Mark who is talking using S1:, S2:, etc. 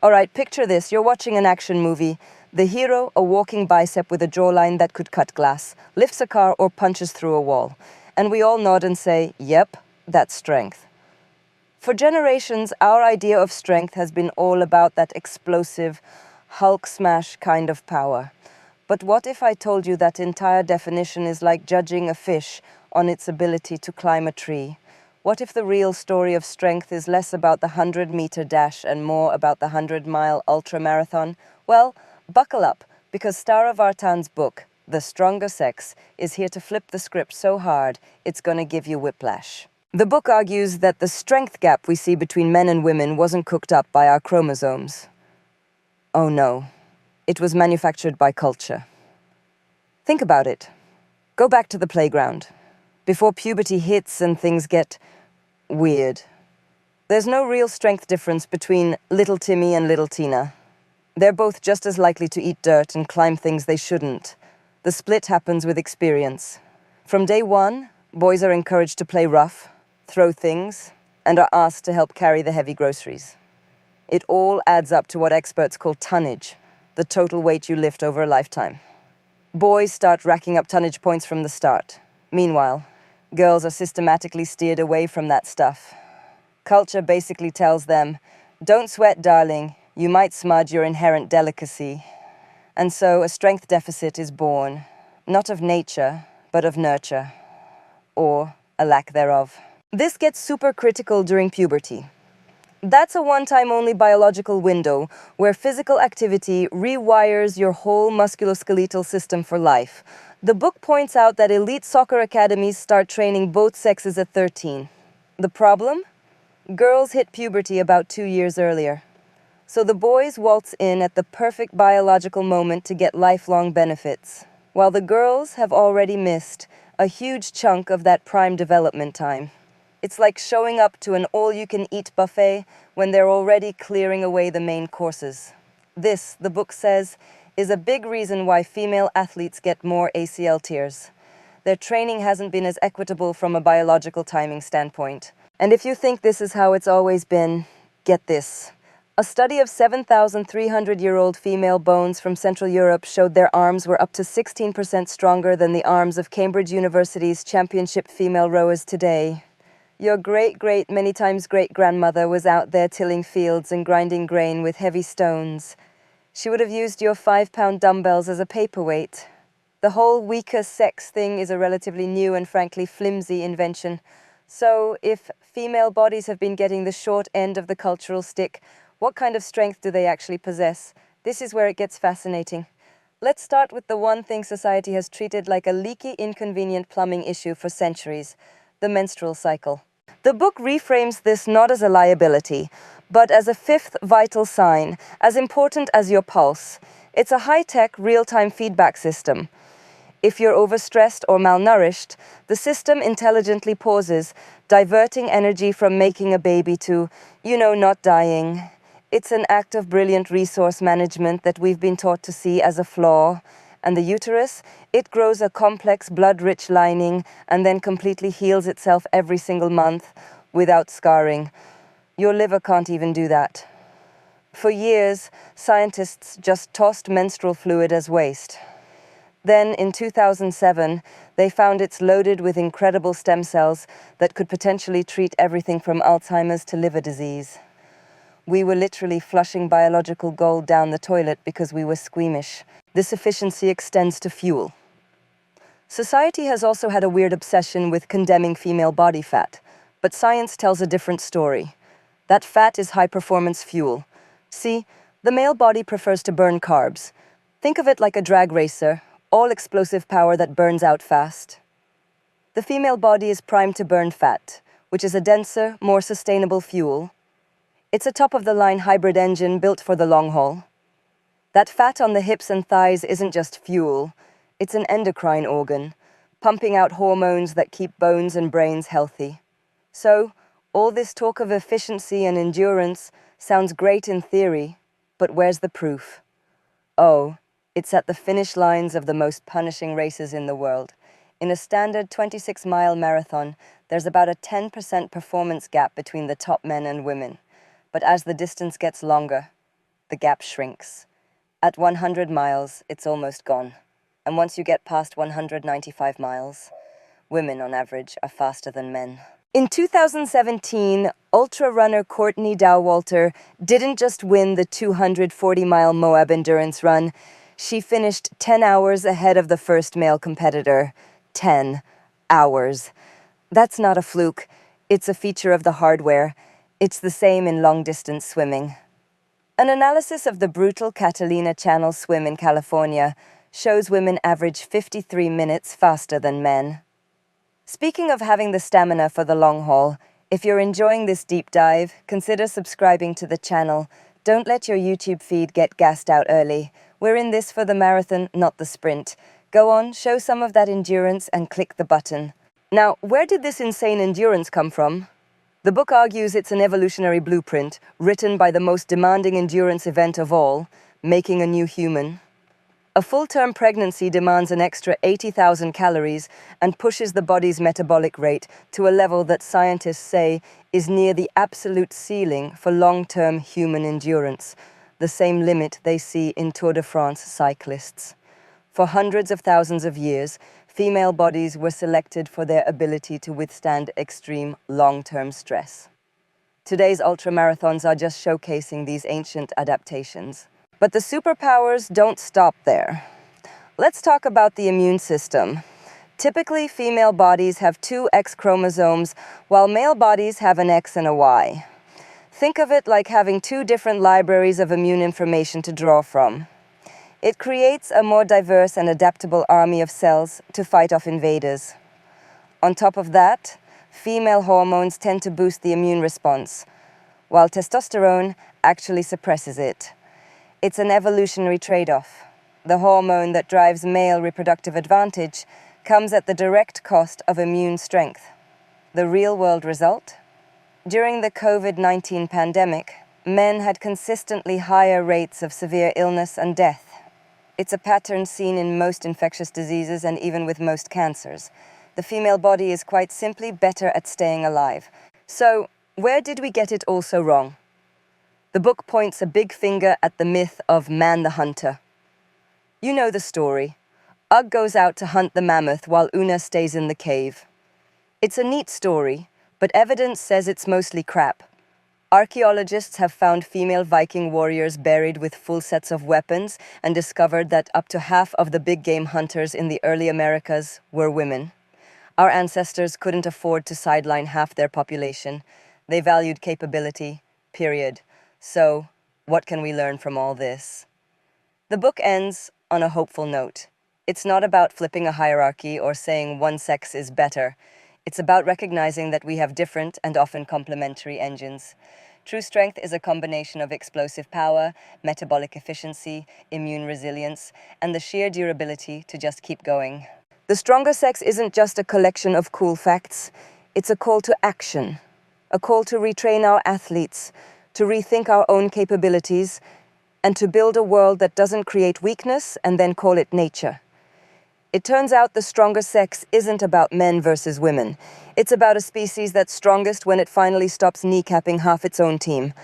S1: All right, picture this. You're watching an action movie. The hero, a walking bicep with a jawline that could cut glass, lifts a car or punches through a wall. And we all nod and say, yep, that's strength. For generations, our idea of strength has been all about that explosive, Hulk smash kind of power. But what if I told you that entire definition is like judging a fish on its ability to climb a tree? What if the real story of strength is less about the 100-meter dash and more about the 100-mile ultramarathon? Well, buckle up, because Starre Vartan's book, The Stronger Sex, is here to flip the script so hard it's gonna give you whiplash. The book argues that the strength gap we see between men and women wasn't cooked up by our chromosomes. Oh no, it was manufactured by culture. Think about it. Go back to the playground, before puberty hits and things get weird. There's no real strength difference between little Timmy and little Tina. They're both just as likely to eat dirt and climb things they shouldn't. The split happens with experience. From day one, boys are encouraged to play rough, throw things, and are asked to help carry the heavy groceries. It all adds up to what experts call tonnage, the total weight you lift over a lifetime. Boys start racking up tonnage points from the start. Meanwhile, girls are systematically steered away from that stuff. Culture basically tells them, don't sweat, darling, you might smudge your inherent delicacy. And so a strength deficit is born, not of nature, but of nurture, or a lack thereof. This gets super critical during puberty. That's a one-time only biological window where physical activity rewires your whole musculoskeletal system for life. The book points out that elite soccer academies start training both sexes at 13. The problem? Girls hit puberty about 2 years earlier. So the boys waltz in at the perfect biological moment to get lifelong benefits, while the girls have already missed a huge chunk of that prime development time. It's like showing up to an all-you-can-eat buffet when they're already clearing away the main courses. This, the book says, is a big reason why female athletes get more ACL tears. Their training hasn't been as equitable from a biological timing standpoint. And if you think this is how it's always been, get this. A study of 7,300-year-old female bones from Central Europe showed their arms were up to 16% stronger than the arms of Cambridge University's championship female rowers today. Your great, many times great-grandmother was out there tilling fields and grinding grain with heavy stones. She would have used your 5-pound dumbbells as a paperweight. The whole weaker sex thing is a relatively new and frankly flimsy invention. So, if female bodies have been getting the short end of the cultural stick, what kind of strength do they actually possess? This is where it gets fascinating. Let's start with the one thing society has treated like a leaky, inconvenient plumbing issue for centuries: the menstrual cycle. The book reframes this not as a liability, but as a fifth vital sign, as important as your pulse. It's a high-tech, real-time feedback system. If you're overstressed or malnourished, the system intelligently pauses, diverting energy from making a baby to, not dying. It's an act of brilliant resource management that we've been taught to see as a flaw. And the uterus, it grows a complex blood-rich lining and then completely heals itself every single month without scarring. Your liver can't even do that. For years, scientists just tossed menstrual fluid as waste. Then, in 2007, they found it's loaded with incredible stem cells that could potentially treat everything from Alzheimer's to liver disease. We were literally flushing biological gold down the toilet because we were squeamish. This efficiency extends to fuel. Society has also had a weird obsession with condemning female body fat, but science tells a different story. That fat is high-performance fuel. See, the male body prefers to burn carbs. Think of it like a drag racer, all explosive power that burns out fast. The female body is primed to burn fat, which is a denser, more sustainable fuel. It's a top-of-the-line hybrid engine built for the long haul. That fat on the hips and thighs isn't just fuel, it's an endocrine organ, pumping out hormones that keep bones and brains healthy. So, all this talk of efficiency and endurance sounds great in theory, but where's the proof? Oh, it's at the finish lines of the most punishing races in the world. In a standard 26-mile marathon, there's about a 10% performance gap between the top men and women. But as the distance gets longer, the gap shrinks. At 100 miles, it's almost gone. And once you get past 195 miles, women on average are faster than men. In 2017, ultra runner Courtney Dauwalter didn't just win the 240-mile Moab endurance run, she finished 10 hours ahead of the first male competitor. 10 hours. That's not a fluke. It's a feature of the hardware. It's the same in long-distance swimming. An analysis of the brutal Catalina Channel swim in California shows women average 53 minutes faster than men. Speaking of having the stamina for the long haul, if you're enjoying this deep dive, consider subscribing to the channel. Don't let your YouTube feed get gassed out early. We're in this for the marathon, not the sprint. Go on, show some of that endurance and click the button. Now, where did this insane endurance come from? The book argues it's an evolutionary blueprint, written by the most demanding endurance event of all, making a new human. A full-term pregnancy demands an extra 80,000 calories and pushes the body's metabolic rate to a level that scientists say is near the absolute ceiling for long-term human endurance, the same limit they see in Tour de France cyclists. For hundreds of thousands of years, female bodies were selected for their ability to withstand extreme long-term stress. Today's ultramarathons are just showcasing these ancient adaptations. But the superpowers don't stop there. Let's talk about the immune system. Typically, female bodies have 2 X chromosomes, while male bodies have an X and a Y. Think of it like having 2 different libraries of immune information to draw from. It creates a more diverse and adaptable army of cells to fight off invaders. On top of that, female hormones tend to boost the immune response, while testosterone actually suppresses it. It's an evolutionary trade-off. The hormone that drives male reproductive advantage comes at the direct cost of immune strength. The real-world result? During the COVID-19 pandemic, men had consistently higher rates of severe illness and death. It's a pattern seen in most infectious diseases and even with most cancers. The female body is quite simply better at staying alive. So, where did we get it all so wrong? The book points a big finger at the myth of man the hunter. You know the story. Ugg goes out to hunt the mammoth while Una stays in the cave. It's a neat story, but evidence says it's mostly crap. Archaeologists have found female Viking warriors buried with full sets of weapons and discovered that up to half of the big game hunters in the early Americas were women. Our ancestors couldn't afford to sideline half their population. They valued capability, period. So, what can we learn from all this? The book ends on a hopeful note. It's not about flipping a hierarchy or saying one sex is better. It's about recognizing that we have different and often complementary engines. True strength is a combination of explosive power, metabolic efficiency, immune resilience, and the sheer durability to just keep going. The stronger sex isn't just a collection of cool facts. It's a call to action, a call to retrain our athletes, to rethink our own capabilities, and to build a world that doesn't create weakness and then call it nature. It turns out the stronger sex isn't about men versus women. It's about a species that's strongest when it finally stops kneecapping half its own team.